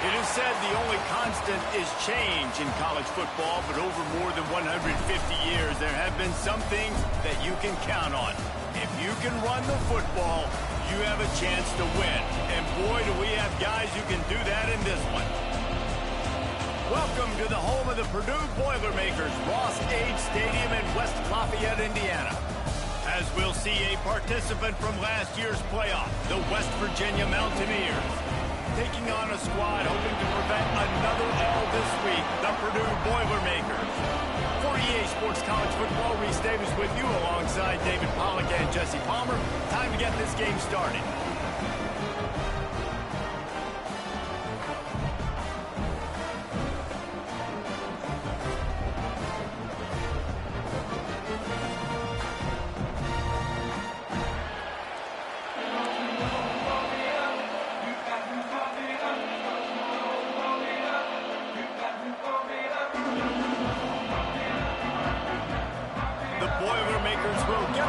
It is said the only constant is change in college football, but over more than 150 years, there have been some things that you can count on. If you can run the football, you have a chance to win. And boy, do we have guys who can do that in this one. Welcome to the home of the Purdue Boilermakers, Ross Age Stadium in West Lafayette, Indiana. As we'll see a participant from last year's playoff, the West Virginia Mountaineers, taking on a squad hoping to prevent another L this week, the Purdue Boilermakers. For EA Sports College Football, Reese Davis with you alongside David Pollack and Jesse Palmer. Time to get this game started.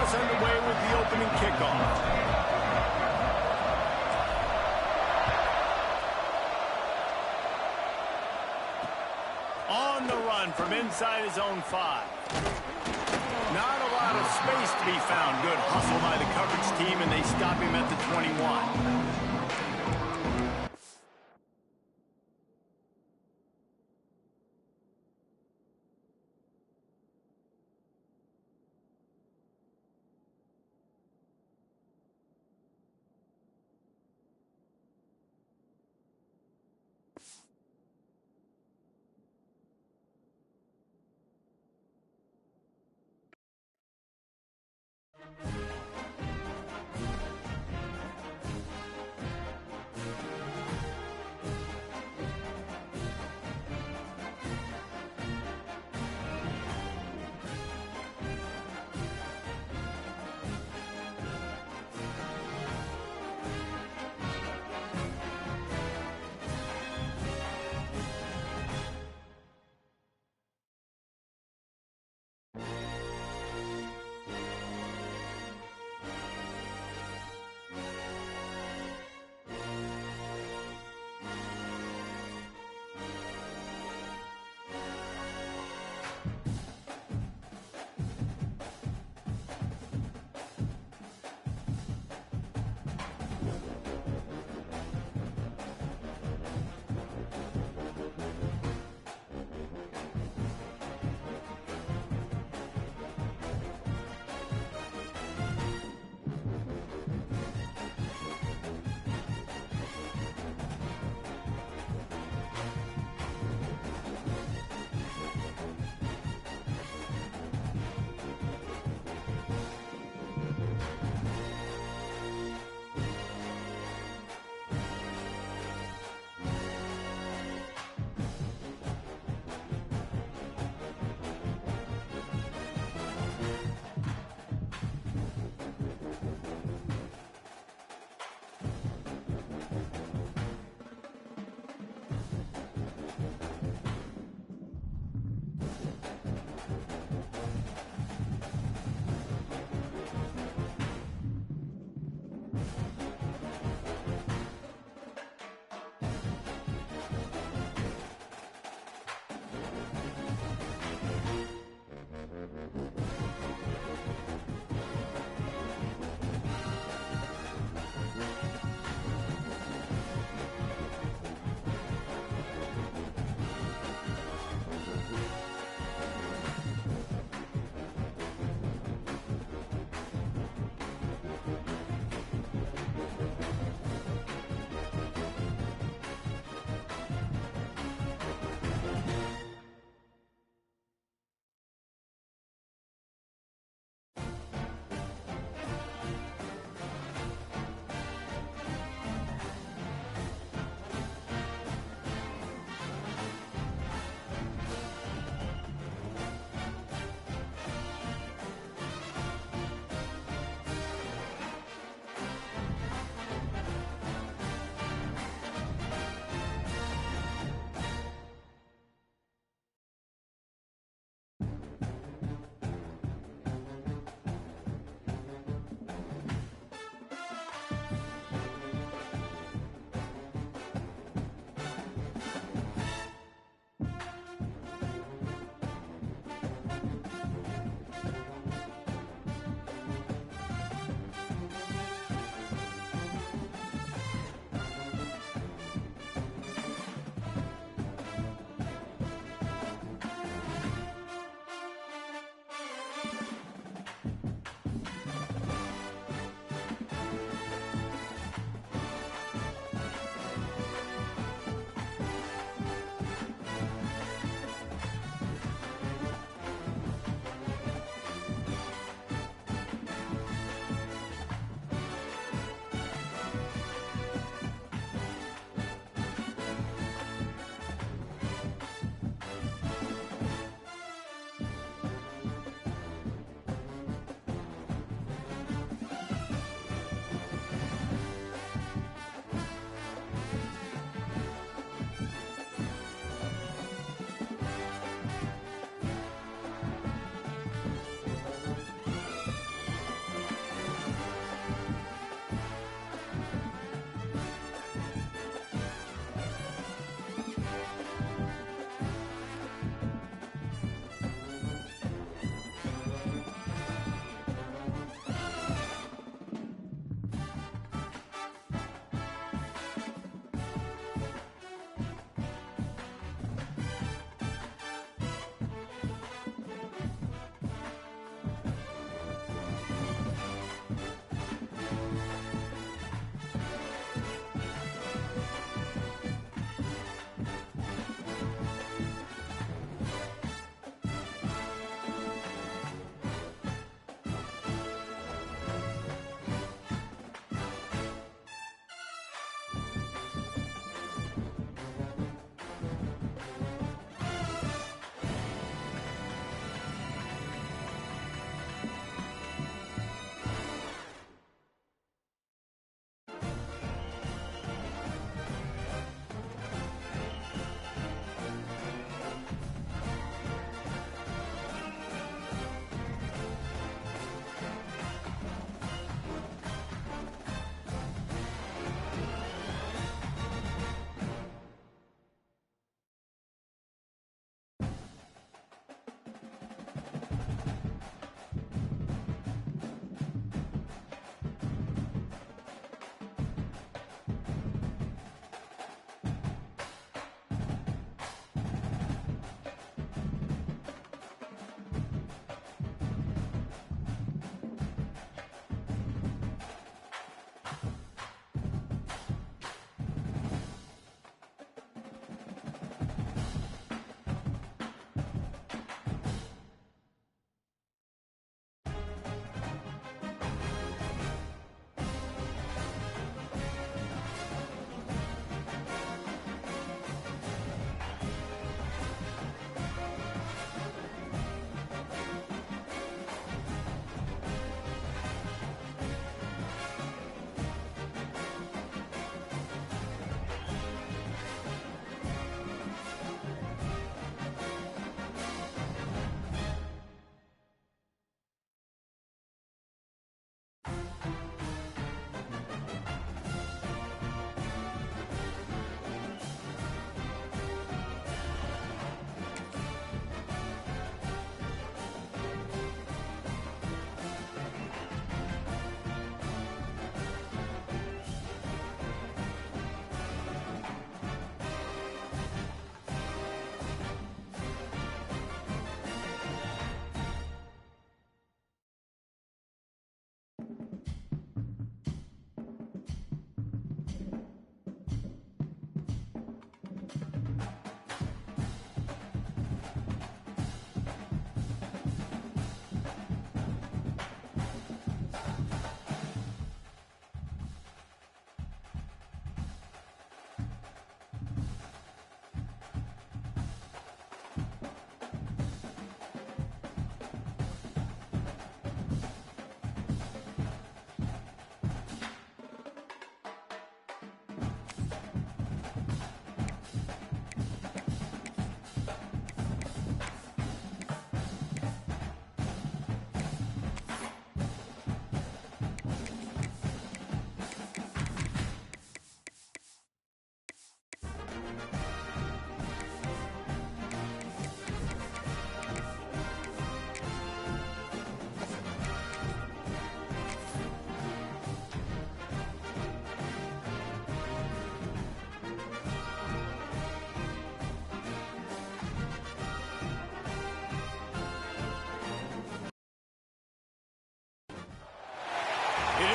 Underway with the opening kickoff. On the run from inside his own 5. Not a lot of space to be found. Good hustle by the coverage team, and they stop him at the 21.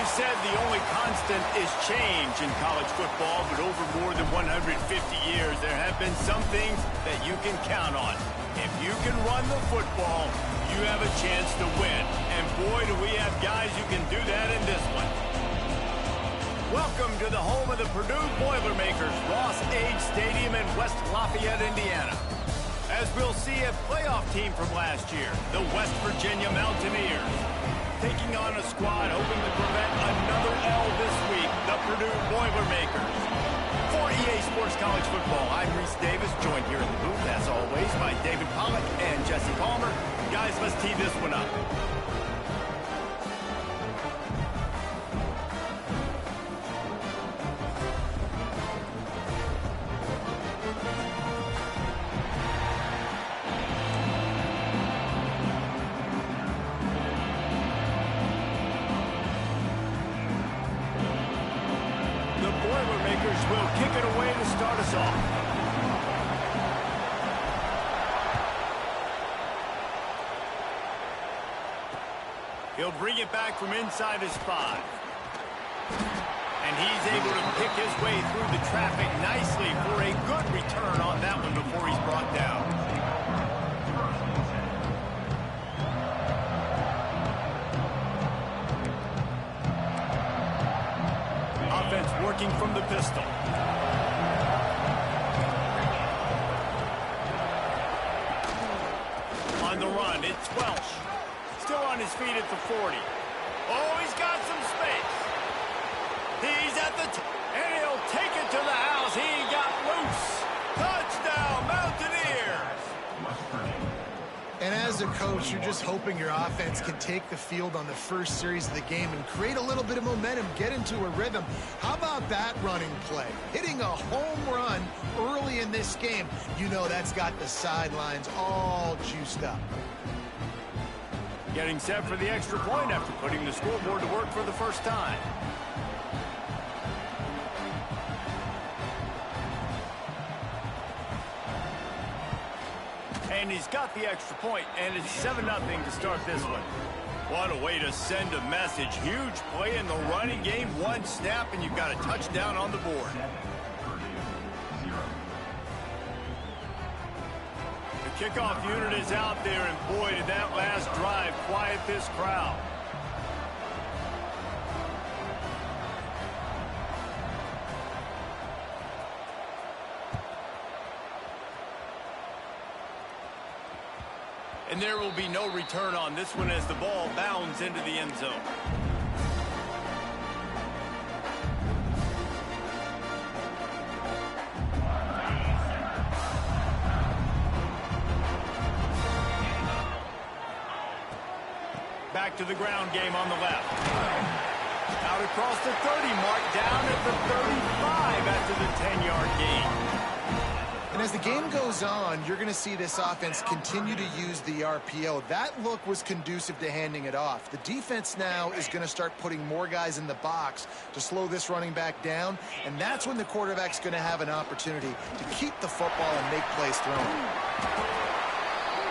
always said the only constant is change in college football, but over more than 150 years, there have been some things that you can count on. If you can run the football, you have a chance to win. And boy, do we have guys who can do that in this one. Welcome to the home of the Purdue Boilermakers, Ross Age Stadium in West Lafayette, Indiana. As we'll see a playoff team from last year, the West Virginia Mountaineers, taking on a squad hoping to prevent another L this week, the Purdue Boilermakers. For EA Sports College Football, I'm Reese Davis, joined here in the booth, as always, by David Pollack and Jesse Palmer. Guys, let's tee this one up. Will kick it away to start us off. He'll bring it back from inside his 5. And he's able to pick his way through the traffic nicely for a good return on that one before he's brought down. Offense working from the pistol. On the run, it's Welsh. Still on his feet at the 40. Oh, he's got some space. He's at the and he'll take it to the house. He got loose. Touchdown, Mountaineers. And as a coach, you're just hoping your offense can take the field on the first series of the game and create a little bit of momentum, get into a rhythm. How about that running play? Hitting a home run early in this game. You know that's got the sidelines all juiced up. Getting set for the extra point after putting the scoreboard to work for the first time. And he's got the extra point, and it's 7-0 to start this one. What a way to send a message. Huge play in the running game. One snap, and you've got a touchdown on the board. The kickoff unit is out there, and boy, did that last drive quiet this crowd. And there will be no return on this one as the ball bounds into the end zone. Back to the ground game on the left. Out across the 30 mark, down at the 35 after the 10-yard gain. And as the game goes on, you're going to see this offense continue to use the RPO. That look was conducive to handing it off. The defense now is going to start putting more guys in the box to slow this running back down, and that's when the quarterback's going to have an opportunity to keep the football and make plays thrown.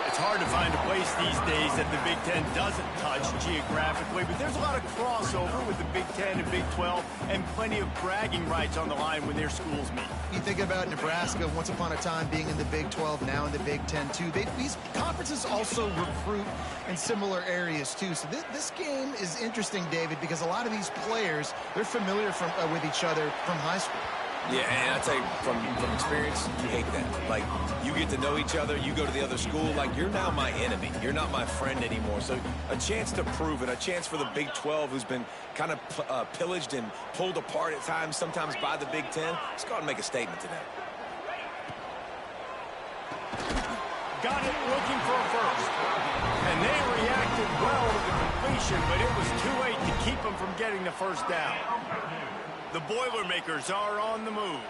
It's hard to find a place these days that the Big Ten doesn't touch geographically, but there's a lot of crossover with the Big Ten and Big 12 and plenty of bragging rights on the line when their schools meet. You think about Nebraska once upon a time being in the Big 12, now in the Big 10 too. These conferences also recruit in similar areas too. So this game is interesting, David, because a lot of these players, they're familiar with each other from high school. Yeah, and I tell you, from experience, you hate that. Like, you get to know each other, you go to the other school, like, you're now my enemy. You're not my friend anymore. So a chance to prove it, a chance for the Big 12, who's been kind of pillaged and pulled apart at times, sometimes by the Big 10. Let's go out and make a statement today. Got it looking for a first. And they reacted well to the completion, but it was too late to keep them from getting the first down. The Boilermakers are on the move.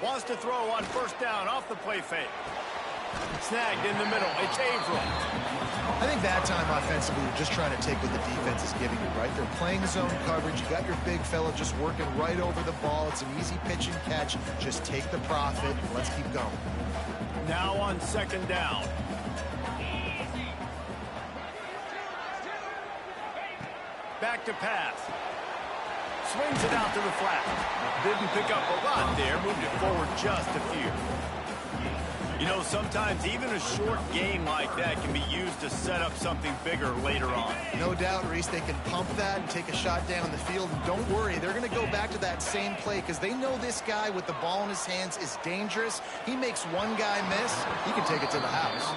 Wants to throw on first down off the play fake. Snagged in the middle. It's Averill. I think that time offensively, you're just trying to take what the defense is giving you, right? They're playing zone coverage. You got your big fella just working right over the ball. It's an easy pitch and catch. Just take the profit and let's keep going. Now on second down. back to pass. Swings it out to the flat. Didn't pick up a lot there. Moved it forward just a few. You know, sometimes even a short gain like that can be used to set up something bigger later on. No doubt, Reese, they can pump that and take a shot down the field. And don't worry, they're going to go back to that same play because they know this guy with the ball in his hands is dangerous. He makes one guy miss, he can take it to the house.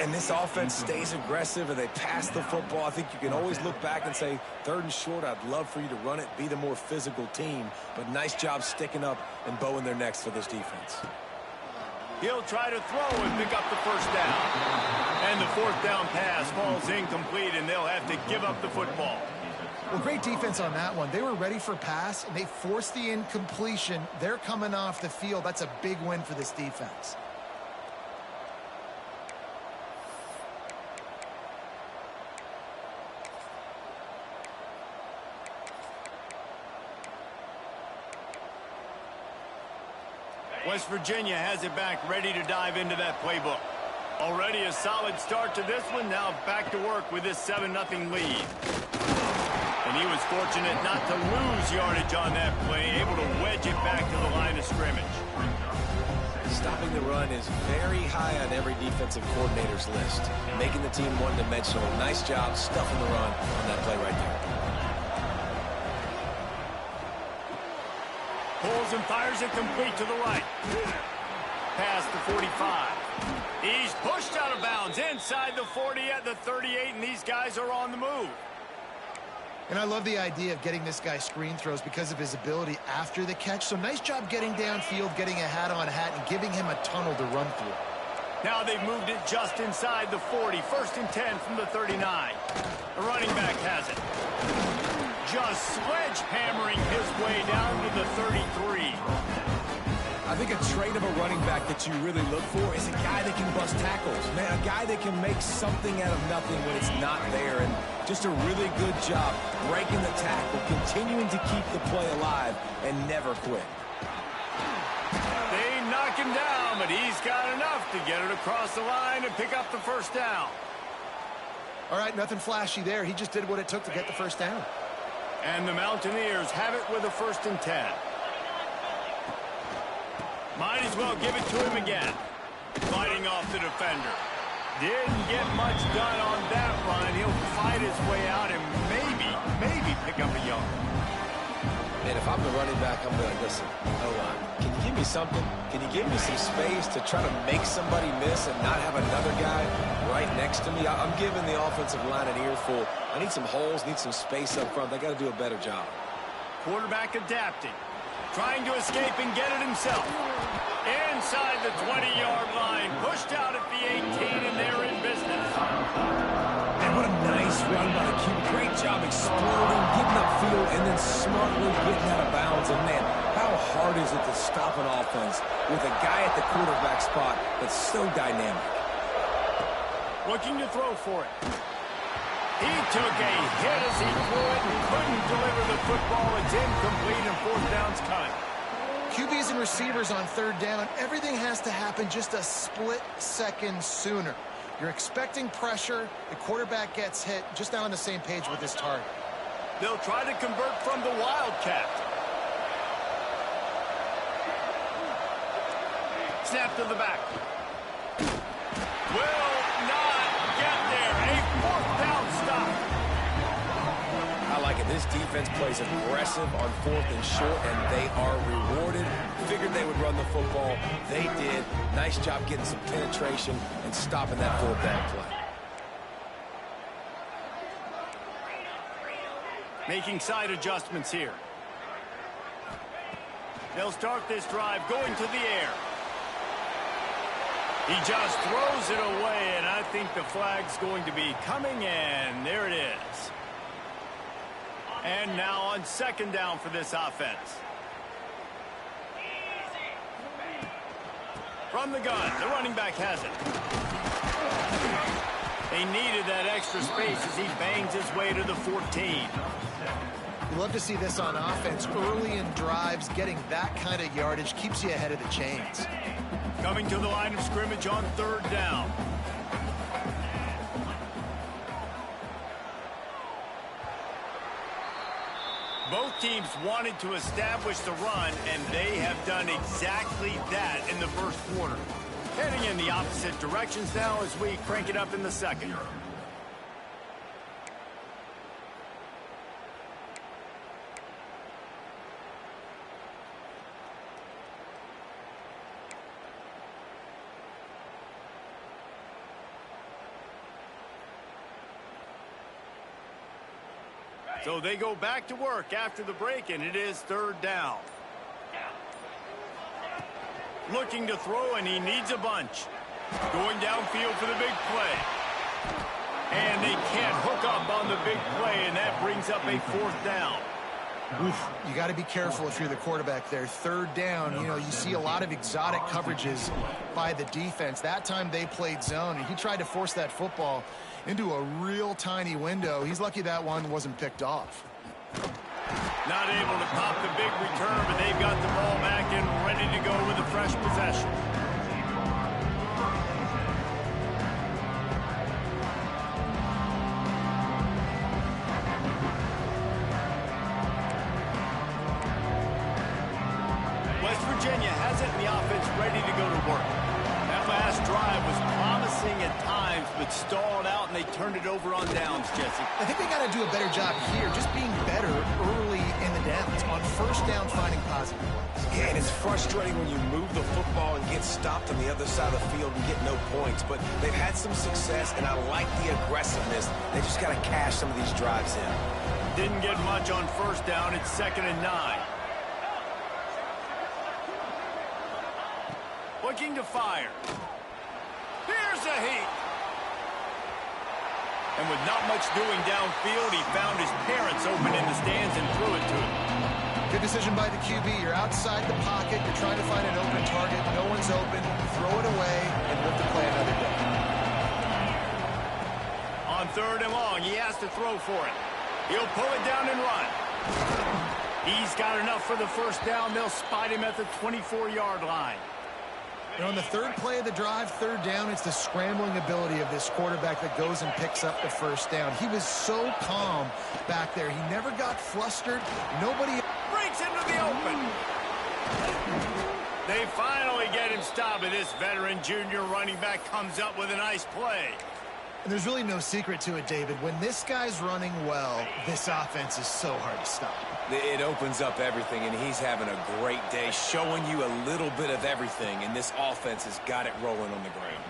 And this offense stays aggressive and they pass the football. I think you can always look back and say, 3rd and short, I'd love for you to run it, be the more physical team. But nice job sticking up and bowing their necks for this defense. He'll try to throw and pick up the first down. And the 4th down pass falls incomplete, and they'll have to give up the football. Well, great defense on that one. They were ready for pass, and they forced the incompletion. They're coming off the field. That's a big win for this defense. West Virginia has it back, ready to dive into that playbook. Already a solid start to this one. Now back to work with this 7-0 lead. And he was fortunate not to lose yardage on that play, able to wedge it back to the line of scrimmage. Stopping the run is very high on every defensive coordinator's list. Making the team one-dimensional. Nice job stuffing the run on that play right there. Pulls and fires it complete to the right. Past the 45. He's pushed out of bounds inside the 40 at the 38, and these guys are on the move. And I love the idea of getting this guy screen throws because of his ability after the catch. So nice job getting downfield, getting a hat-on-hat, and giving him a tunnel to run through. Now they've moved it just inside the 40. 1st and 10 from the 39. The running back has it. Just sledgehammering his way down to the 33. I think a trait of a running back that you really look for is a guy that can bust tackles. Man, a guy that can make something out of nothing when it's not there. And just a really good job breaking the tackle, continuing to keep the play alive, and never quit. They knock him down, but he's got enough to get it across the line and pick up the first down. All right, nothing flashy there. He just did what it took to get the first down. And the Mountaineers have it with a 1st and 10. Might as well give it to him again. Fighting off the defender. Didn't get much done on that run. He'll fight his way out and maybe pick up a yard. And if I'm the running back, I'm going to listen. O-line, can you give me something? Can you give me some space to try to make somebody miss and not have another guy right next to me? I'm giving the offensive line an earful. I need some holes, need some space up front. They got to do a better job. Quarterback adapting. Trying to escape and get it himself. Inside the 20-yard line. Pushed out at the 18, and they're in business. And what a nice run by the QB. Great job exploding, getting upfield, and then smartly getting out of bounds. And, man, how hard is it to stop an offense with a guy at the quarterback spot that's so dynamic? Looking to throw for it. He took a hit as he threw it and couldn't deliver the football. It's incomplete and 4th down's coming. QBs and receivers on 3rd down, everything has to happen just a split second sooner. You're expecting pressure, the quarterback gets hit, just not on the same page with his target. They'll try to convert from the Wildcat. Snap to the back. Will not get there. A 4th down stop. I like it. This defense plays aggressive on 4th and short, and they are rewarded. Figured they would run the football. They did. Nice job getting some penetration and stopping that 4th down play. Making side adjustments here. They'll start this drive going to the air. He just throws it away, and I think the flag's going to be coming in. There it is. And now on 2nd down for this offense. From the gun, the running back has it. They needed that extra space as he bangs his way to the 14. You love to see this on offense. Early in drives, getting that kind of yardage keeps you ahead of the chains. Coming to the line of scrimmage on 3rd down. Both teams wanted to establish the run, and they have done exactly that in the first quarter. Heading in the opposite directions now as we crank it up in the second. So they go back to work after the break, and it is third down. Looking to throw, and he needs a bunch. Going downfield for the big play. And they can't hook up on the big play, and that brings up a fourth down. Oof, you got to be careful if you're the quarterback there. Third down, you know, you see a lot of exotic coverages by the defense. That time they played zone, and he tried to force that football into a real tiny window. He's lucky that one wasn't picked off. Not able to pop the big return, but they've got the ball back and ready to go with a fresh possession. West Virginia has it in the offense ready to go to work. That last drive was promising at times, but stalled out, and they turned it over on downs, Jesse. I think they got to do a better job here, just being better early in the downs. On first down, finding positive plays. Yeah, and it's frustrating when you move the football and get stopped on the other side of the field and get no points. But they've had some success, and I like the aggressiveness. They just got to cash some of these drives in. Didn't get much on first down. It's 2nd and 9. Looking to fire. Here's a heat. And with not much doing downfield, he found his parents open in the stands and threw it to him. Good decision by the QB. You're outside the pocket. You're trying to find an open target. No one's open. Throw it away and live to play another day. On 3rd and long, he has to throw for it. He'll pull it down and run. He's got enough for the first down. They'll spot him at the 24-yard line. And on the third play of the drive, third down, it's the scrambling ability of this quarterback that goes and picks up the first down. He was so calm back there. He never got flustered. Nobody breaks into the open. They finally get him stopped, and this veteran junior running back comes up with a nice play. And there's really no secret to it, David. When this guy's running well, this offense is so hard to stop. It opens up everything, and he's having a great day, showing you a little bit of everything, and this offense has got it rolling on the ground.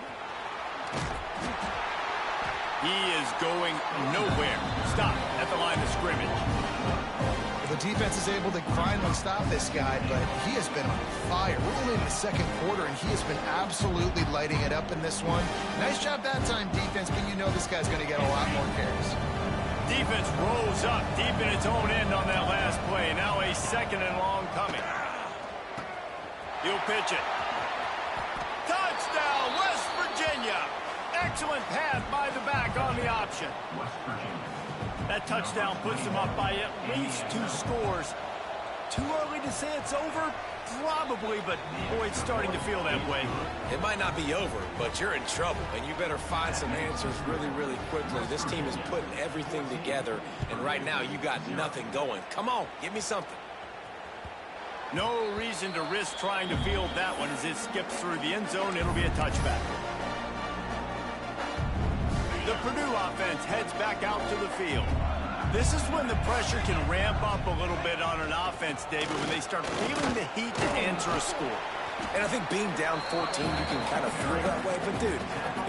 He is going nowhere. Stop at the line of scrimmage. The defense is able to finally stop this guy, but he has been on fire. We're only in the second quarter, and he has been absolutely lighting it up in this one. Nice job that time, defense, but you know this guy's going to get a lot more carries. Defense rolls up deep in its own end on that last play. Now a 2nd and long coming. He'll pitch it. Touchdown, West Virginia. Excellent pass by the back on the option. That touchdown puts them up by at least 2 scores. Too early to say it's over? Probably, but boy, it's starting to feel that way. It might not be over, but you're in trouble, and you better find some answers really, really quickly. This team is putting everything together, and right now you got nothing going. Come on, give me something. No reason to risk trying to field that one as it skips through the end zone. It'll be a touchback. The Purdue offense heads back out to the field. This is when the pressure can ramp up a little bit on an offense, David, when they start feeling the heat to answer a score. And I think being down 14, you can kind of feel that way. But, dude,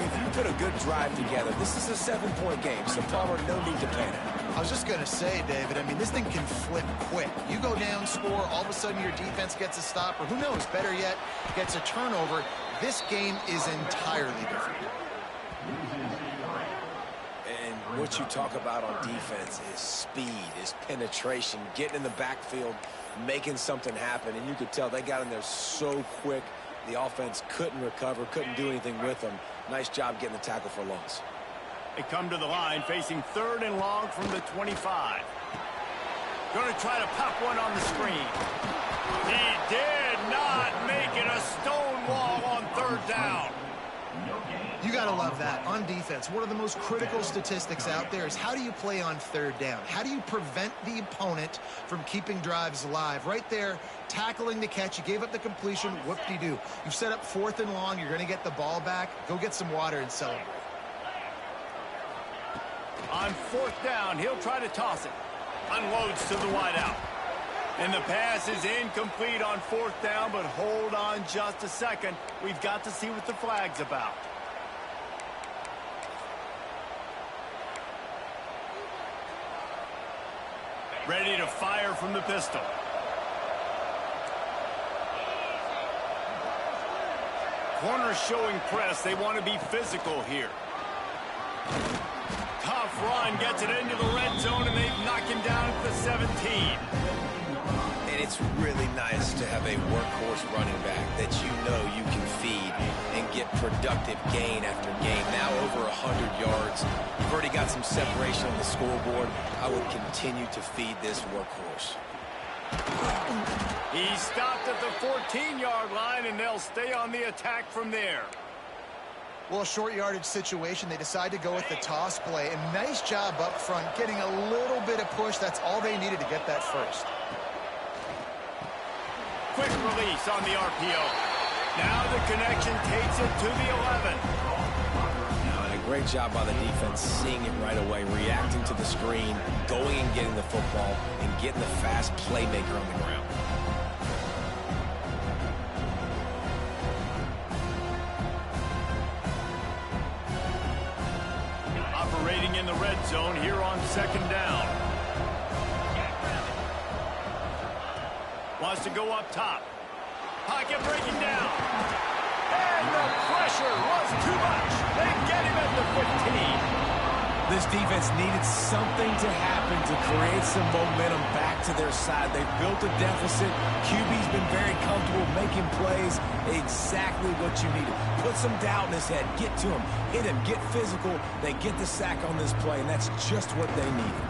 if you put a good drive together, this is a 7-point game, so Palmer, no need to panic. I was just going to say, David, I mean, this thing can flip quick. You go down, score, all of a sudden your defense gets a stop, or who knows, better yet, gets a turnover. This game is entirely different. And what you talk about on defense is speed, is penetration, getting in the backfield, making something happen. And you could tell they got in there so quick, the offense couldn't recover, couldn't do anything with them. Nice job getting the tackle for loss. They come to the line facing 3rd and long from the 25. Going to try to pop one on the screen. He did not make it. A stone wall on 3rd down. You got to love that. On defense, one of the most critical statistics out there is how do you play on third down? How do you prevent the opponent from keeping drives alive? Right there, tackling the catch. You gave up the completion. Whoop-de-doo. You've set up 4th and long. You're going to get the ball back. Go get some water and celebrate. On 4th down, he'll try to toss it. Unloads to the wideout. And the pass is incomplete on 4th down, but hold on just a second. We've got to see what the flag's about. Ready to fire from the pistol. Corner showing press. They want to be physical here. Tough run, gets it into the red zone, and they've knocked him down at the 17. And it's really nice to have a workhorse running back that you know you can feed and get productive gain after gain. Now over 100 yards. You've already got some separation on the scoreboard. I would continue to feed this workhorse. He stopped at the 14-yard line, and they'll stay on the attack from there. Well, a short yardage situation, they decide to go with the toss play. And nice job up front, getting a little bit of push. That's all they needed to get that first. Quick release on the RPO. Now the connection takes it to the 11. Now, and a great job by the defense seeing it right away, reacting to the screen, going and getting the football, and getting the fast playmaker on the ground. Operating in the red zone here on 2nd down. Wants to go up top. Pocket breaking down. And the pressure was too much. They get him at the 15. This defense needed something to happen to create some momentum back to their side. They built a deficit. QB's been very comfortable making plays. Exactly what you needed. Put some doubt in his head. Get to him. Hit him. Get physical. They get the sack on this play, and that's just what they needed.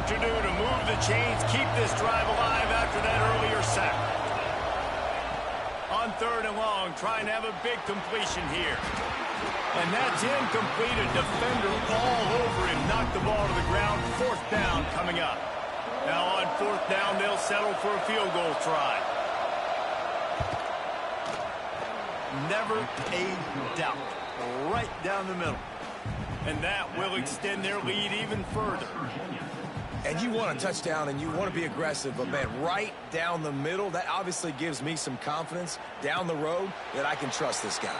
To do to move the chains, keep this drive alive after that earlier sack. On 3rd and long, trying to have a big completion here. And that's incomplete. A defender all over him. Knocked the ball to the ground. 4th down coming up. Now on 4th down, they'll settle for a field goal try. Never a doubt. Right down the middle. And that will extend their lead even further. And you want a touchdown and you want to be aggressive, but man, right down the middle, that obviously gives me some confidence down the road that I can trust this guy.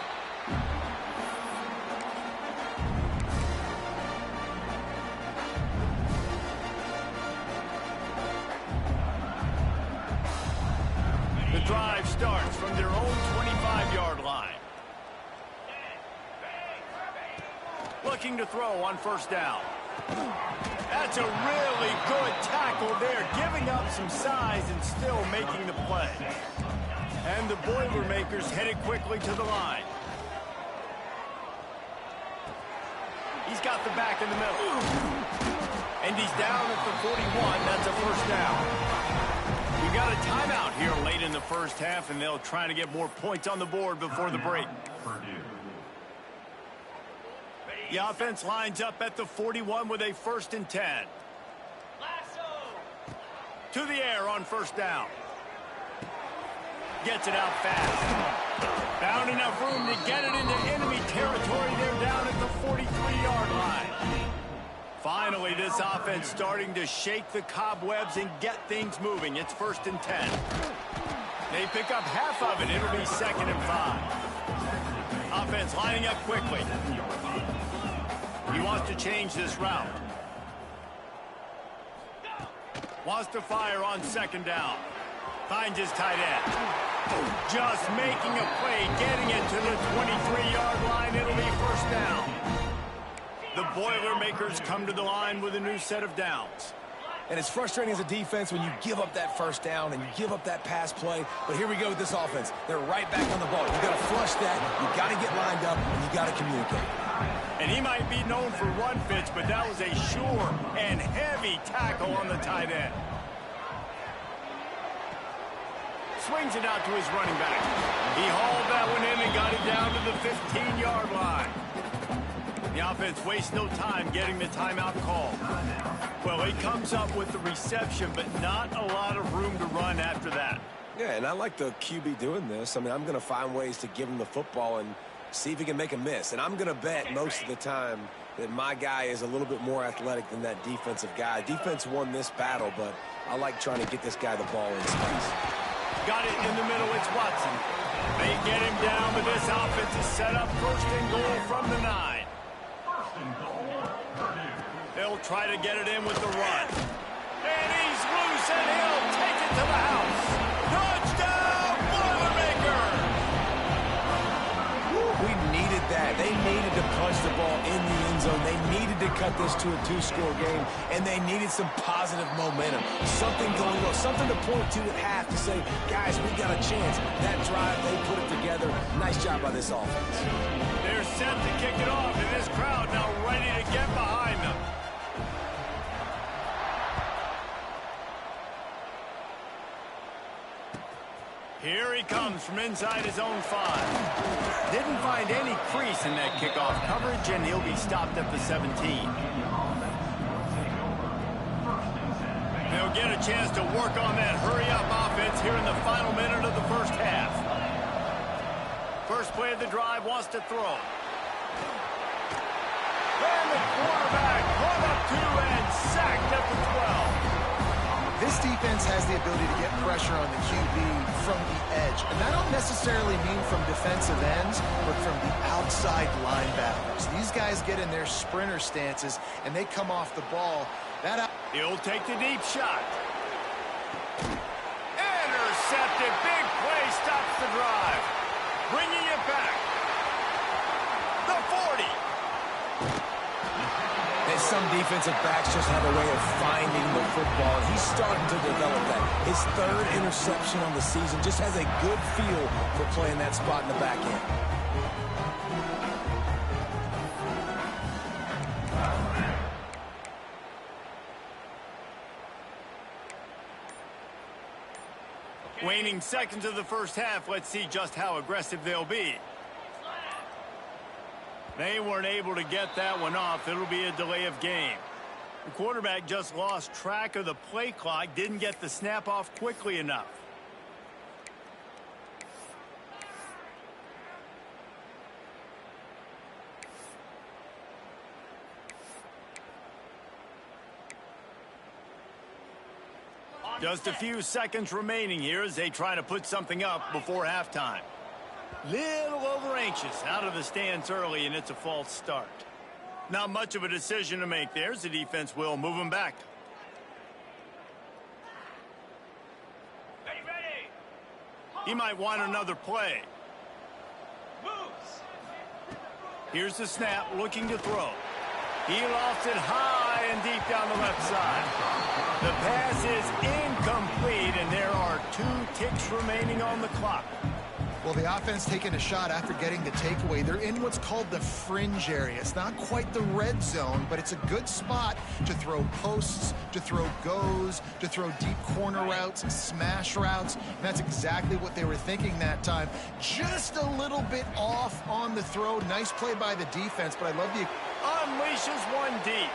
The drive starts from their own 25-yard line. Looking to throw on 1st down. That's a really good tackle there, giving up some size and still making the play. And the Boilermakers headed quickly to the line. He's got the back in the middle. And he's down at the 41. That's a 1st down. We got a timeout here late in the 1st half, and they'll try to get more points on the board before the break. The offense lines up at the 41 with a 1st and 10. To the air on 1st down. Gets it out fast. Found enough room to get it into enemy territory. They're down at the 43-yard line. Finally, this offense starting to shake the cobwebs and get things moving. It's 1st and 10. They pick up half of it. It'll be 2nd and 5. Offense lining up quickly. He wants to change this route. Wants to fire on 2nd down. Finds his tight end. Just making a play, getting it to the 23-yard line. It'll be 1st down. The Boilermakers come to the line with a new set of downs. And it's frustrating as a defense when you give up that 1st down and you give up that pass play. But here we go with this offense. They're right back on the ball. You got to flush that. You got to get lined up, and you got to communicate. And he might be known for run fits, but that was a sure and heavy tackle on the tight end. Swings it out to his running back. He hauled that one in and got it down to the 15-yard line. The offense wastes no time getting the timeout call. Well, he comes up with the reception, but not a lot of room to run after that. Yeah, and I like the QB doing this. I mean, I'm going to find ways to give him the football and see if he can make a miss. And I'm going to bet most of the time that my guy is a little bit more athletic than that defensive guy. Defense won this battle, but I like trying to get this guy the ball in space. Got it in the middle. It's Watson. They get him down, but this offense is set up first and goal from the 9. They'll try to get it in with the run. And he's loose, and he'll take it to the house. Touchdown, Boilermakers! We needed that. They needed to punch the ball in the end zone. They needed to cut this to a 2-score game, and they needed some positive momentum. Something going on, something to point to at half to say, guys, we got a chance. That drive, they put it together. Nice job by this offense. They're set to kick it off, and this crowd now ready to get behind them. Here he comes from inside his own 5. Didn't find any crease in that kickoff coverage, and he'll be stopped at the 17. They'll get a chance to work on that hurry-up offense here in the final minute of the first half. First play of the drive wants to throw. And the quarterback run up to and sacked at the 12. This defense has the ability to get pressure on the QB from the edge. And that don't necessarily mean from defensive ends, but from the outside linebackers. These guys get in their sprinter stances, and they come off the ball. He'll take the deep shot. Intercepted. Big play stops the drive. Bringing it back. The 40. And some defensive backs just have a way of finding the football. He's starting to develop that. His 3rd interception on the season, just has a good feel for playing that spot in the back end. Waning seconds of the first half. Let's see just how aggressive they'll be. They weren't able to get that one off. It'll be a delay of game. The quarterback just lost track of the play clock, didn't get the snap off quickly enough. Just a few seconds remaining here as they try to put something up before halftime. Little over anxious out of the stands early, and it's a false start. Not much of a decision to make there as the defense will move him back. Ready. He might want another play. Moves. Here's the snap, looking to throw. He lofts it high and deep down the left side. The pass is incomplete, and there are 2 ticks remaining on the clock. Well, the offense taking a shot after getting the takeaway. They're in what's called the fringe area. It's not quite the red zone, but it's a good spot to throw posts, to throw goes, to throw deep corner routes, smash routes. And that's exactly what they were thinking that time. Just a little bit off on the throw. Nice play by the defense, but I love the... Unleashes one deep.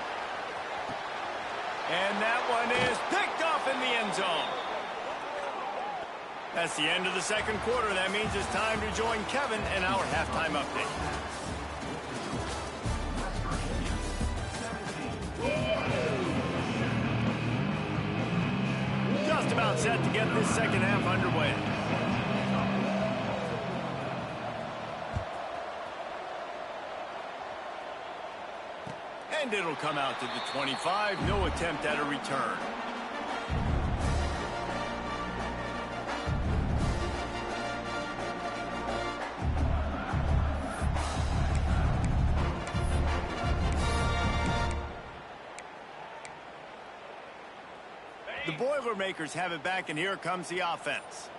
And that one is picked off in the end zone. That's the end of the second quarter. That means it's time to join Kevin in our halftime update. Just about set to get this second half underway. And it'll come out to the 25. No attempt at a return. The Boilermakers have it back, and here comes the offense.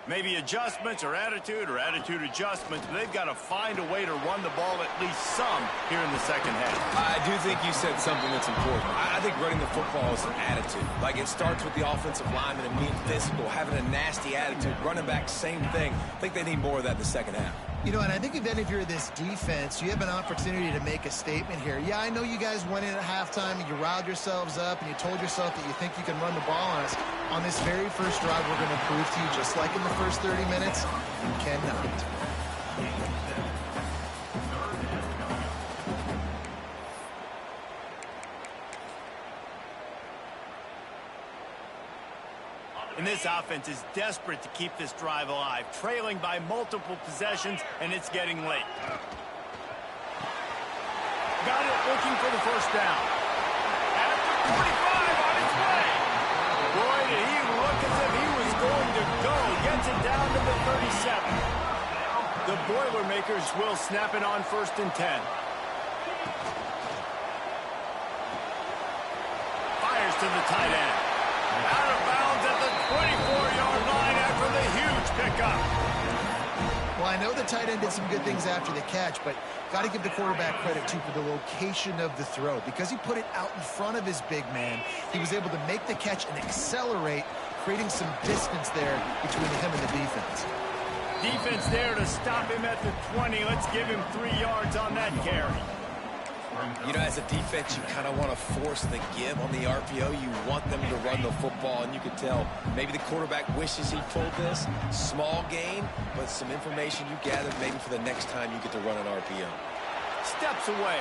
Maybe adjustments or attitude adjustments, but they've got to find a way to run the ball at least some here in the second half. I do think you said something that's important. I think running the football is an attitude. Like, it starts with the offensive lineman and being physical, having a nasty attitude. Running back, same thing. I think they need more of that in the second half. You know, and I think if you're this defense, you have an opportunity to make a statement here. Yeah, I know you guys went in at halftime and you riled yourselves up and you told yourself that you think you can run the ball on us. On this very first drive, we're going to prove to you, just like in the first 30 minutes, you cannot. And this offense is desperate to keep this drive alive, trailing by multiple possessions, and it's getting late. Got it, looking for the first down. At the 45, on its way. Boy, did he look as if he was going to go. Gets it down to the 37. The Boilermakers will snap it on 1st and 10. Fires to the tight end. Out of bounds at the 24-yard line after the huge pickup. Well, I know the tight end did some good things after the catch, but got to give the quarterback credit, too, for the location of the throw. Because he put it out in front of his big man, he was able to make the catch and accelerate, creating some distance there between him and the defense. Defense there to stop him at the 20. Let's give him 3 yards on that carry. You know, as a defense, you kind of want to force the give on the RPO. You want them to run the football, and you can tell maybe the quarterback wishes he pulled this. Small gain, but some information you gathered maybe for the next time you get to run an RPO. Steps away.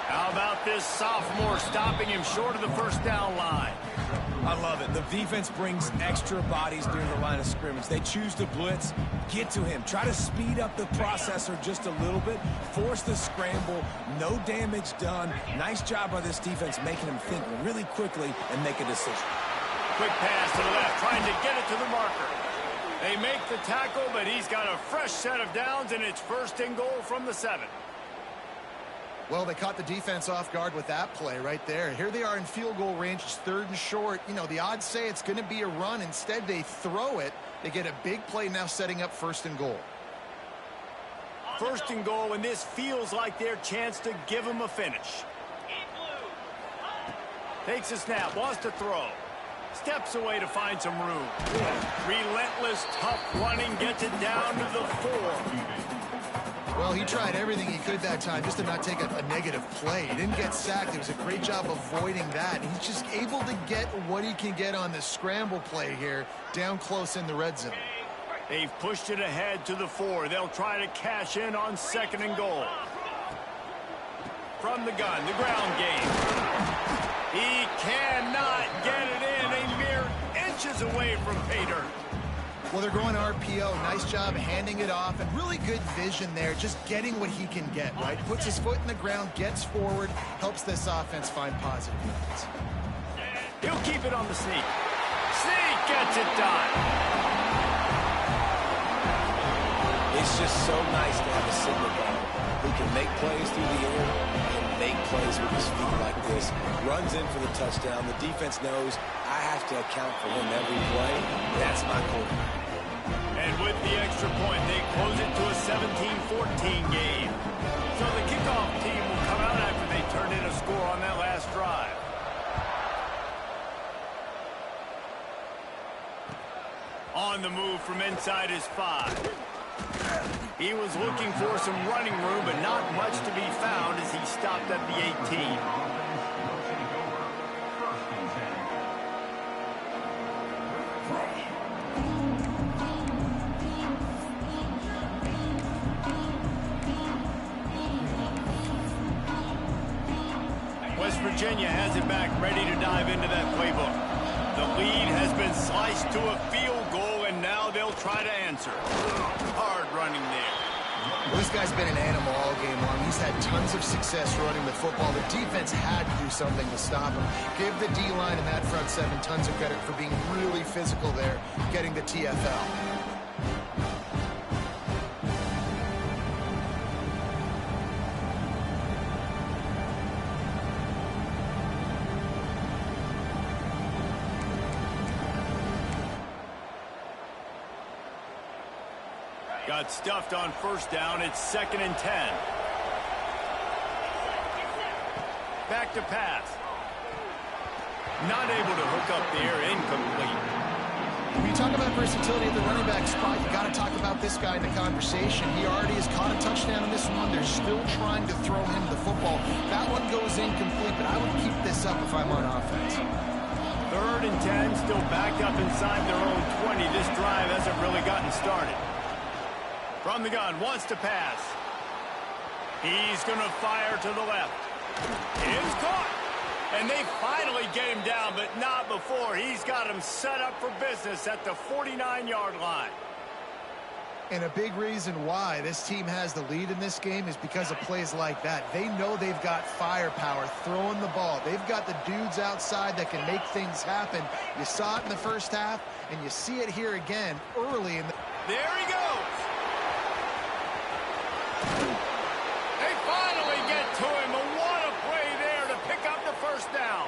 How about this sophomore stopping him short of the first down line? I love it. The defense brings extra bodies near the line of scrimmage. They choose to blitz, get to him, try to speed up the processor just a little bit, force the scramble, no damage done. Nice job by this defense making him think really quickly and make a decision. Quick pass to the left, trying to get it to the marker. They make the tackle, but he's got a fresh set of downs, and it's 1st and goal from the 7. Well, they caught the defense off guard with that play right there. Here they are in field goal range. It's 3rd and short. You know, the odds say it's going to be a run. Instead, they throw it. They get a big play now setting up 1st and goal. 1st and goal, and this feels like their chance to give them a finish. Takes a snap, wants to throw. Steps away to find some room. Relentless, tough running, gets it down to the 4. Well, he tried everything he could that time just to not take a negative play. He didn't get sacked. It was a great job avoiding that. He's just able to get what he can get on the scramble play here down close in the red zone. They've pushed it ahead to the 4. They'll try to cash in on 2nd and goal. From the gun, the ground game. He cannot get it in. A mere inches away from pay dirt. Well, they're going RPO. Nice job handing it off, and really good vision there, just getting what he can get, right? Puts his foot in the ground, gets forward, helps this offense find positive yards. He'll keep it on the sneak. Sneak gets it done. It's just so nice to have a signal ball who can make plays through the air and make plays with his feet like this. Runs in for the touchdown. The defense knows I have to account for him every play. That's my quarterback. And with the extra point, they close it to a 17-14 game. So the kickoff team will come out after they turn in a score on that last drive. On the move from inside his 5. He was looking for some running room, but not much to be found as he stopped at the 18. West Virginia has it back, ready to dive into that playbook. The lead has been sliced to a field goal, and now they'll try to answer. Hard running there. Well, this guy's been an animal all game long. He's had tons of success running the football. The defense had to do something to stop him. Give the D-line and that front 7 tons of credit for being really physical there, getting the TFL. Got stuffed on first down. It's 2nd and 10. Back to pass. Not able to hook up there. Incomplete. When you talk about versatility at the running back spot, you got to talk about this guy in the conversation. He already has caught a touchdown in this one. They're still trying to throw him the football. That one goes incomplete, but I would keep this up if I'm on offense. 3rd and 10, still backed up inside their own 20. This drive hasn't really gotten started. From the gun, wants to pass. He's going to fire to the left. It's caught. And they finally get him down, but not before. He's got him set up for business at the 49-yard line. And a big reason why this team has the lead in this game is because of plays like that. They know they've got firepower throwing the ball. They've got the dudes outside that can make things happen. You saw it in the first half, and you see it here again early in the... There he goes. They finally get to him. What a play there to pick up the first down.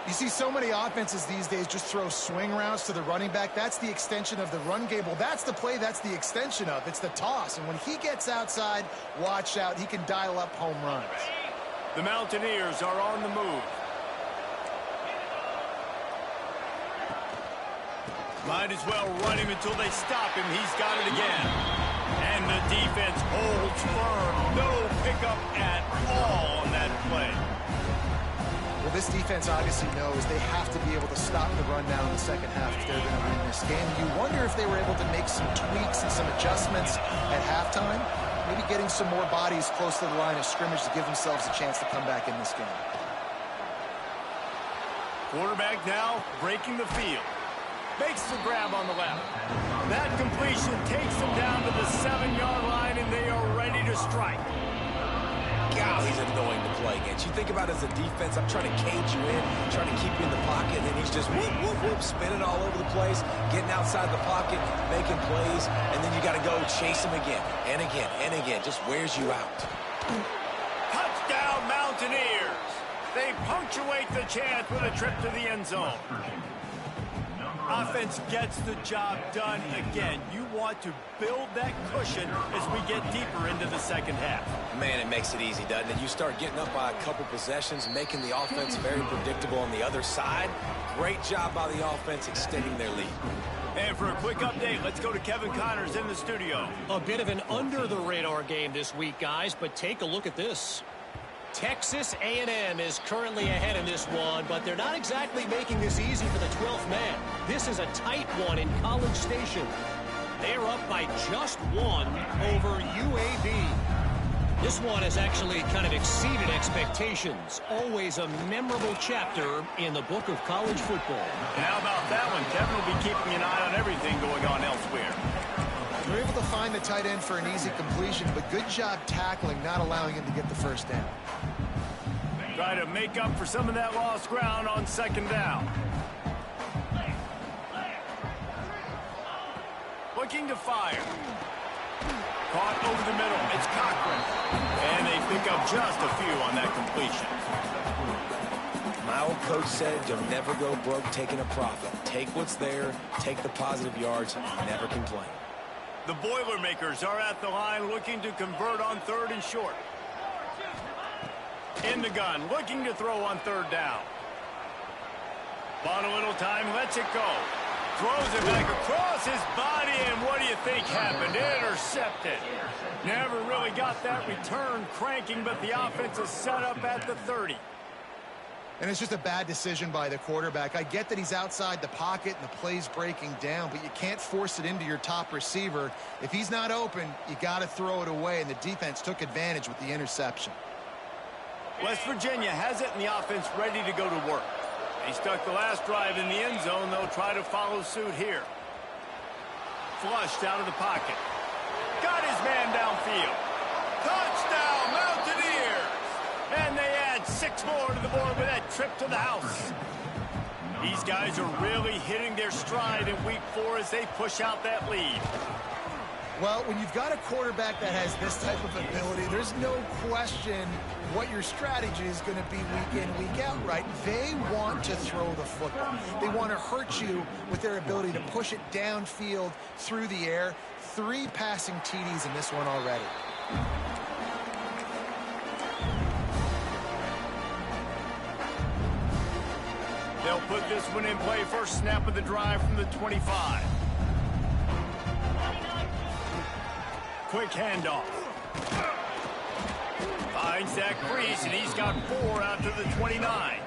You see so many offenses these days just throw swing routes to the running back. That's the extension of the run game. Well, that's the play that's the extension of. It's the toss. And when he gets outside, watch out. He can dial up home runs. The Mountaineers are on the move. Might as well run him until they stop him. He's got it again. And the defense holds firm. No pickup at all on that play. Well, this defense obviously knows they have to be able to stop the run down in the second half if they're going to win this game. You wonder if they were able to make some tweaks and some adjustments at halftime, maybe getting some more bodies close to the line of scrimmage to give themselves a chance to come back in this game. Quarterback now breaking the field. Makes the grab on the left. That completion takes them down to the 7-yard line, and they are ready to strike. God, he's annoying to play against. You think about it as a defense, I'm trying to cage you in, trying to keep you in the pocket, and then he's just whoop, whoop, whoop, spinning all over the place, getting outside the pocket, making plays, and then you got to go chase him again, and again, and again. Just wears you out. Touchdown, Mountaineers. They punctuate the chance with a trip to the end zone. Offense gets the job done again. You want to build that cushion as we get deeper into the second half. Man, it makes it easy, doesn't it? You start getting up by a couple possessions, making the offense very predictable on the other side. Great job by the offense extending their lead. And for a quick update, let's go to Kevin Connors in the studio. A bit of an under-the-radar game this week, guys, but take a look at this. Texas A&M is currently ahead in this one, but they're not exactly making this easy for the 12th man. This is a tight one in College Station. They're up by just one over UAB. This one has actually kind of exceeded expectations. Always a memorable chapter in the book of college football. And how about that one? Kevin will be keeping an eye on everything going on elsewhere. They're able to find the tight end for an easy completion, but good job tackling, not allowing him to get the first down. Try to make up for some of that lost ground on second down. Looking to fire. Caught over the middle. It's Cochran. And they pick up just a few on that completion. My old coach said you'll never go broke taking a profit. Take what's there, take the positive yards, never complain. The Boilermakers are at the line looking to convert on 3rd and short. In the gun, looking to throw on 3rd down. Bought a little time, lets it go. Throws it back across his body, and what do you think happened? Intercepted. Never really got that return cranking, but the offense is set up at the 30. And it's just a bad decision by the quarterback. I get that he's outside the pocket and the play's breaking down, but you can't force it into your top receiver. If he's not open, you got to throw it away, and the defense took advantage with the interception. West Virginia has it, and the offense ready to go to work. They stuck the last drive in the end zone. They'll try to follow suit here. Flushed out of the pocket. Got his man downfield. Touchdown, Mountaineers! And they add 6 more to the board with that trip to the house. These guys are really hitting their stride in week 4 as they push out that lead. Well, when you've got a quarterback that has this type of ability, there's no question what your strategy is going to be week in, week out, right? They want to throw the football. They want to hurt you with their ability to push it downfield through the air. 3 passing TDs in this one already. They'll put this one in play. First snap of the drive from the 25. Quick handoff. Finds that crease, and he's got 4 out to the 29.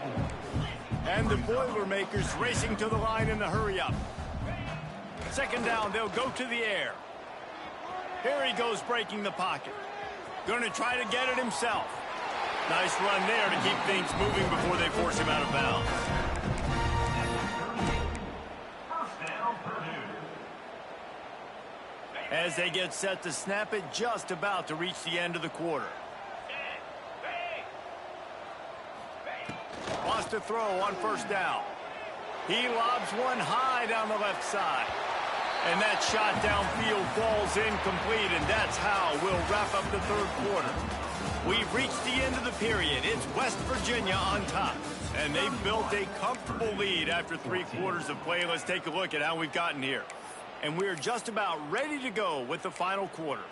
And the Boilermakers racing to the line in the hurry-up. Second down, they'll go to the air. Here he goes breaking the pocket. Going to try to get it himself. Nice run there to keep things moving before they force him out of bounds. As they get set to snap it, just about to reach the end of the quarter. Wants to throw on first down. He lobs one high down the left side. And that shot downfield falls incomplete, and that's how we'll wrap up the third quarter. We've reached the end of the period. It's West Virginia on top. And they've built a comfortable lead after 3 quarters of play. Let's take a look at how we've gotten here. And we're just about ready to go with the final quarter.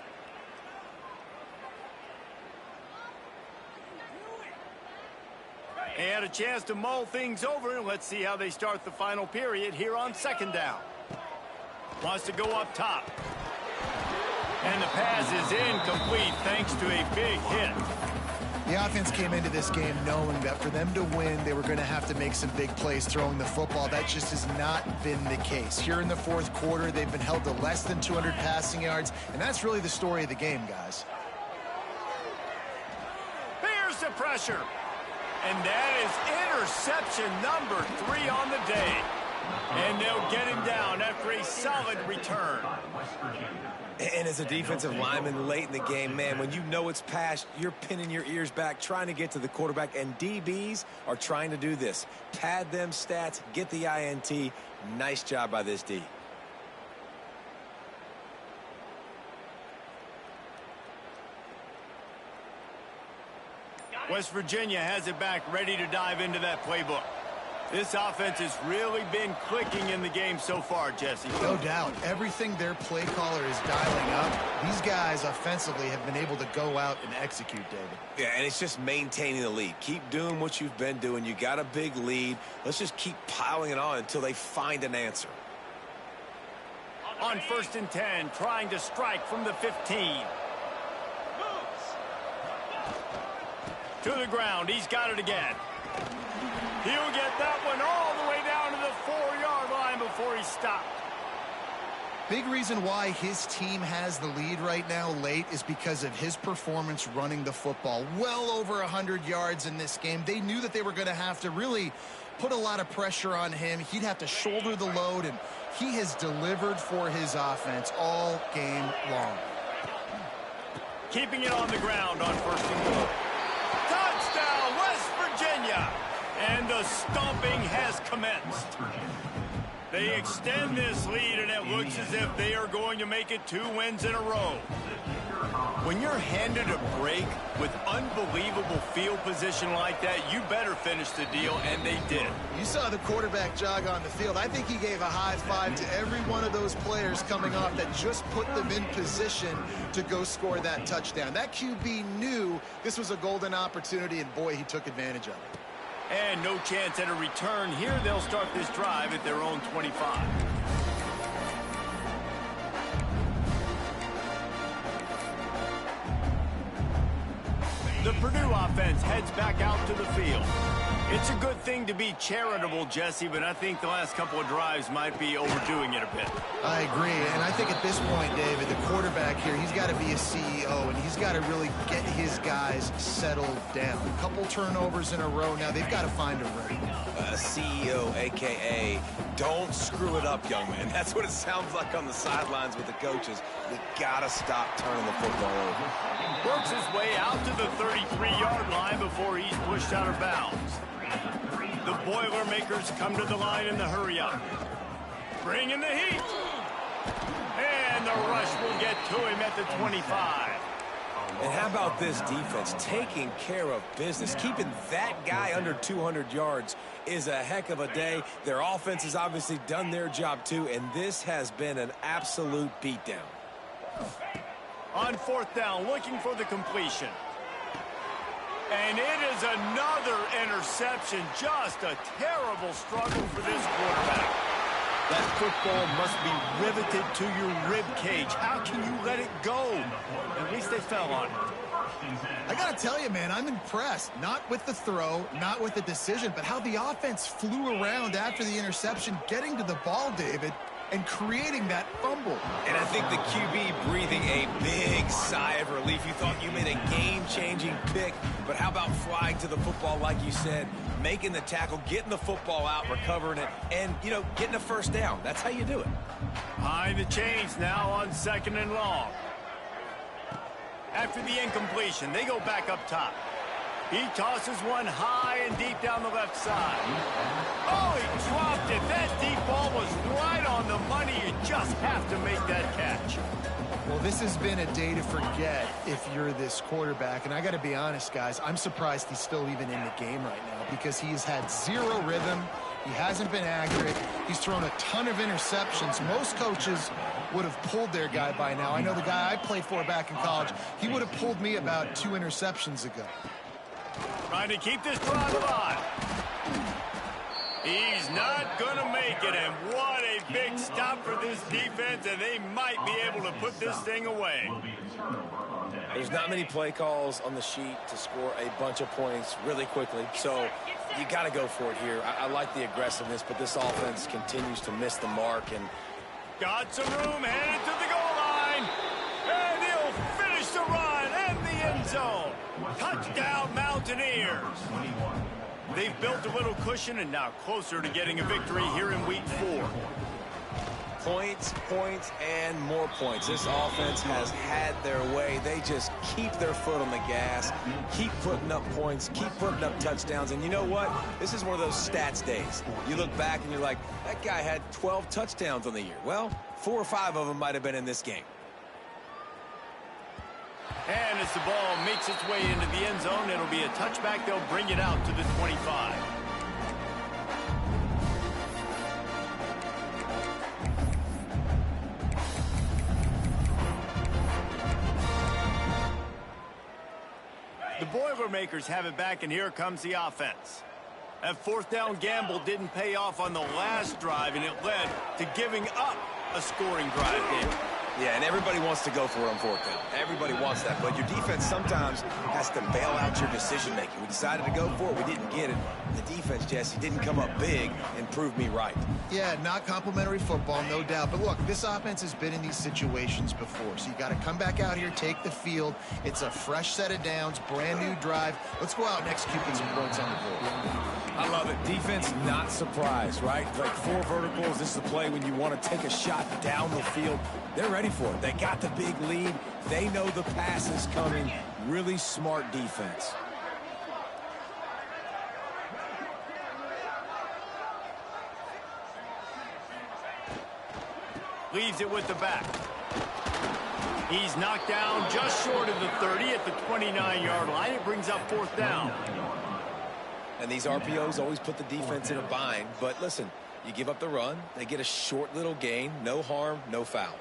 They had a chance to mull things over, and let's see how they start the final period here on second down. Wants to go up top. And the pass is incomplete thanks to a big hit. The offense came into this game knowing that for them to win, they were going to have to make some big plays throwing the football. That just has not been the case. Here in the fourth quarter, they've been held to less than 200 passing yards, and that's really the story of the game, guys. Here's the pressure. And that is interception number 3 on the day. And they'll get him down after a solid return. And as a defensive lineman late in the game, man, when you know it's past, you're pinning your ears back, trying to get to the quarterback, and DBs are trying to do this. Pad them stats, get the INT. Nice job by this D. West Virginia has it back, ready to dive into that playbook. This offense has really been clicking in the game so far, Jesse. No doubt. Everything their play caller is dialing up, these guys offensively have been able to go out and execute, David. Yeah, and it's just maintaining the lead. Keep doing what you've been doing. You got a big lead. Let's just keep piling it on until they find an answer. On 1st and 10, trying to strike from the 15. To the ground. He's got it again. He'll get that one all the way down to the 4-yard line before he stopped. Big reason why his team has the lead right now late is because of his performance running the football. Well over 100 yards in this game. They knew that they were going to have to really put a lot of pressure on him. He'd have to shoulder the load, and he has delivered for his offense all game long. Keeping it on the ground on 1st and goal. Touchdown, West Virginia! And the stomping has commenced. They extend this lead, and it looks as if they are going to make it 2 wins in a row. When you're handed a break with unbelievable field position like that, you better finish the deal, and they did. You saw the quarterback jog on the field. I think he gave a high five to every one of those players coming off that just put them in position to go score that touchdown. That QB knew this was a golden opportunity, and boy, he took advantage of it. And no chance at a return here. They'll start this drive at their own 25. The Purdue offense heads back out to the field. It's a good thing to be charitable, Jesse, but I think the last couple of drives might be overdoing it a bit. I agree, and I think at this point, David, the quarterback here, he's got to be a CEO, and he's got to really get his guys settled down. A couple turnovers in a row now. They've got to find a rhythm. CEO, a.k.a. don't screw it up, young man. That's what it sounds like on the sidelines with the coaches. We got to stop turning the football over. Works his way out to the 33-yard line before he's pushed out of bounds. The Boilermakers come to the line in the hurry-up. Bring in the heat. And the rush will get to him at the 25. And how about this defense taking care of business? Keeping that guy under 200 yards is a heck of a day. Their offense has obviously done their job too, and this has been an absolute beatdown. On fourth down, looking for the completion. And it is another interception. Just a terrible struggle for this quarterback. That football must be riveted to your rib cage. How can you let it go? At least they fell on it. I got to tell you, man, I'm impressed. Not with the throw, not with the decision, but how the offense flew around after the interception, getting to the ball, David, and creating that fumble. And I think the QB breathing a big sigh of relief. You thought you made a game-changing pick, but how about flying to the football like you said, making the tackle, getting the football out, recovering it, and, you know, getting a first down. That's how you do it. Behind the chains now on 2nd and long. After the incompletion, they go back up top. He tosses one high and deep down the left side. Oh, he dropped it. That deep ball was right on the money. You just have to make that catch. Well, this has been a day to forget if you're this quarterback. And I got to be honest, guys, I'm surprised he's still even in the game right now because he's had zero rhythm. He hasn't been accurate. He's thrown a ton of interceptions. Most coaches would have pulled their guy by now. I know the guy I played for back in college, he would have pulled me about 2 interceptions ago. Trying to keep this drive alive. He's not going to make it, and what a big stop for this defense, and they might be able to put this thing away. There's not many play calls on the sheet to score a bunch of points really quickly, so you got to go for it here. I like the aggressiveness, but this offense continues to miss the mark. And got some room, headed to the goal line, and he'll finish the run and the end zone. Touchdown, Mountaineers. They've built a little cushion and now closer to getting a victory here in week 4. Points, points, and more points. This offense has had their way. They just keep their foot on the gas, keep putting up points, keep putting up touchdowns. And you know what? This is one of those stats days. You look back and you're like, that guy had 12 touchdowns on the year. Well, 4 or 5 of them might have been in this game. And as the ball makes its way into the end zone, it'll be a touchback. They'll bring it out to the 25. The Boilermakers have it back, and here comes the offense. That fourth down gamble didn't pay off on the last drive, and it led to giving up a scoring drive, David. Yeah, and everybody wants to go for it on fourth down. Everybody wants that, but your defense sometimes has to bail out your decision-making. We decided to go for it. We didn't get it. The defense, Jesse, didn't come up big and prove me right. Yeah, not complimentary football, no doubt. But look, this offense has been in these situations before, so you got to come back out here, take the field. It's a fresh set of downs, brand new drive. Let's go out and execute some points on the board. I love it. Defense not surprised, right? Like 4 verticals. This is the play when you want to take a shot down the field. They're ready for it. They got the big lead. They know the pass is coming. Really smart defense. Leaves it with the back. He's knocked down just short of the 30 at the 29-yard line. It brings up fourth down. And these RPOs always put the defense in a bind. But listen, you give up the run, they get a short little gain, no harm, no foul.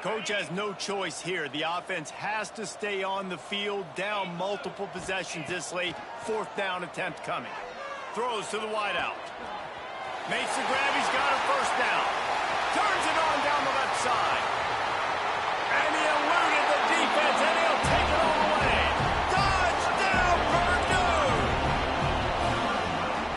Coach has no choice here. The offense has to stay on the field, down multiple possessions this late. Fourth down attempt coming. Throws to the wideout. Makes the grab. He's got a first down. Turns it on down the left side. And he eluded the defense, and he'll take it all the way. Touchdown, Purdue!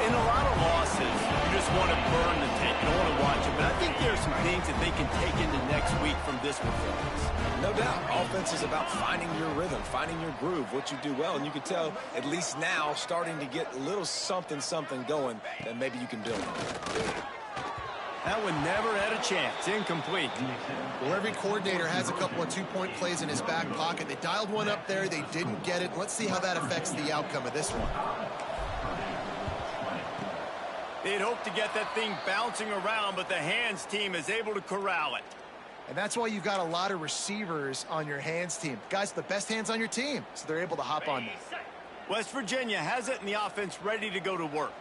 In a lot of losses, you just want to burn the tape. You don't want to watch it. But I think there's some things that they can take into next week from this performance. No doubt. Offense is about finding your rhythm, finding your groove, what you do well. And you can tell, at least now, starting to get a little something going that maybe you can build. That one never had a chance. Incomplete. Well, every coordinator has a couple of 2-point plays in his back pocket. They dialed one up there. They didn't get it. Let's see how that affects the outcome of this one. They'd hope to get that thing bouncing around, but the hands team is able to corral it. And that's why you've got a lot of receivers on your hands team. Guys, the best hands on your team, so they're able to hop on them. West Virginia has it, and the offense ready to go to work.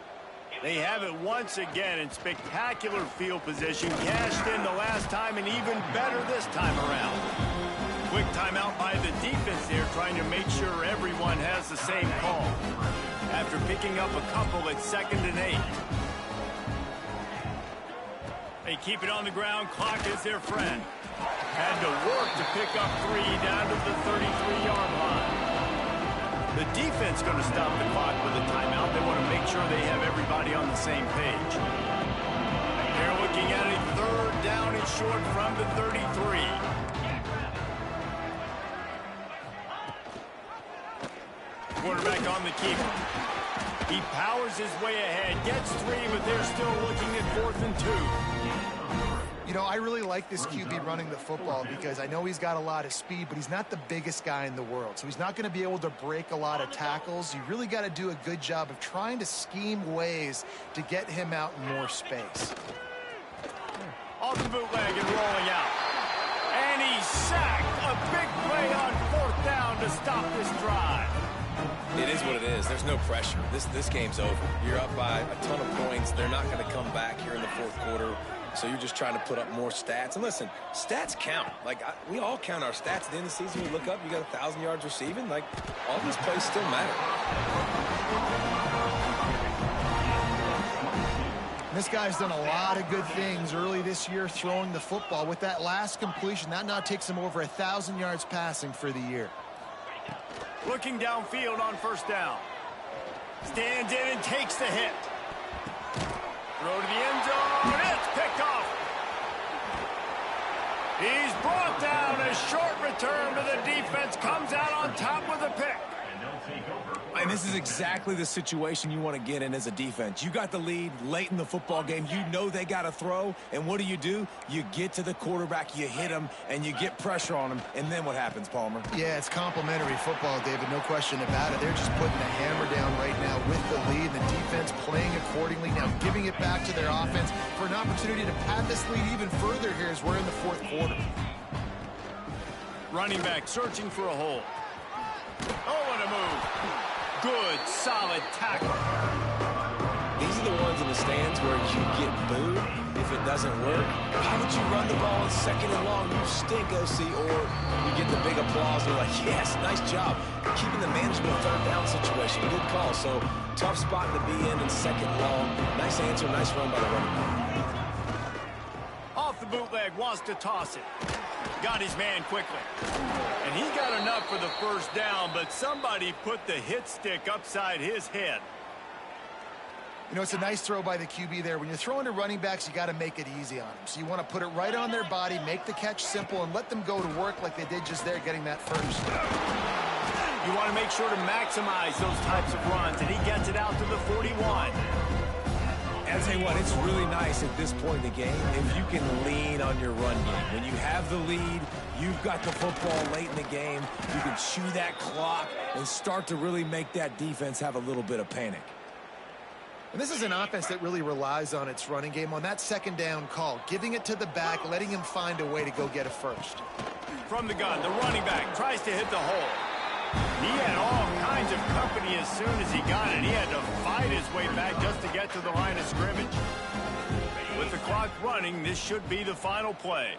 They have it once again in spectacular field position. Cashed in the last time and even better this time around. Quick timeout by the defense there, trying to make sure everyone has the same call. After picking up a couple at 2nd and 8. They keep it on the ground. Clock is their friend. Had to work to pick up 3 down to the 33-yard line. The defense going to stop the clock with a timeout. They want to make sure they have everybody on the same page. They're looking at a 3rd down and short from the 33. Quarterback on the keeper. He powers his way ahead, gets 3, but they're still looking at 4th and 2. You know, I really like this QB running the football because I know he's got a lot of speed, but he's not the biggest guy in the world. So he's not going to be able to break a lot of tackles. You really got to do a good job of trying to scheme ways to get him out in more space. Off the bootleg and rolling out. And he's sacked. A big play on 4th down to stop this drive. It is what it is. There's no pressure. This game's over. You're up by a ton of points. They're not going to come back here in the 4th quarter. So you're just trying to put up more stats. And listen, stats count. Like, we all count our stats. At the end of the season, we look up, you got 1,000 yards receiving. Like, all these plays still matter. This guy's done a lot of good things early this year throwing the football. With that last completion, that now takes him over 1,000 yards passing for the year. Looking downfield on 1st down. Stands in and takes the hit. Throw to the end zone. It's picked off. He's brought down. A short return to the defense. Comes out on top with a pick. And this is exactly the situation you want to get in as a defense. You got the lead late in the football game. You know they got to throw. And what do? You get to the quarterback, you hit him, and you get pressure on him. And then what happens, Palmer? Yeah, it's complimentary football, David. No question about it. They're just putting the hammer down right now with the lead. The defense playing accordingly. Now giving it back to their offense for an opportunity to pad this lead even further here as we're in the 4th quarter. Running back searching for a hole. Oh, what a move. Good, solid tackle. These are the ones in the stands where you get booed if it doesn't work. How would you run the ball in 2nd and long? You stink, OC. Or you get the big applause. They're like, yes, nice job. Keeping the manageable 3rd down situation. Good call. So, tough spot to be in 2nd and long. Nice answer, nice run by the running back. Off the bootleg, wants to toss it. Got his man quickly. And he got enough for the 1st down, but somebody put the hit stick upside his head. You know, it's a nice throw by the QB there. When you're throwing to running backs, you got to make it easy on them. So you want to put it right on their body, make the catch simple, and let them go to work like they did just there, getting that 1st. You want to make sure to maximize those types of runs, and he gets it out to the 41. I'll tell you what, it's really nice at this point in the game if you can lean on your run game. When you have the lead, you've got the football late in the game, you can chew that clock and start to really make that defense have a little bit of panic. And this is an offense that really relies on its running game. On that 2nd down call, giving it to the back, letting him find a way to go get a 1st. From the gun, the running back tries to hit the hole. He had all kinds of company as soon as he got it. He had to fight his way back just to get to the line of scrimmage. With the clock running, this should be the final play.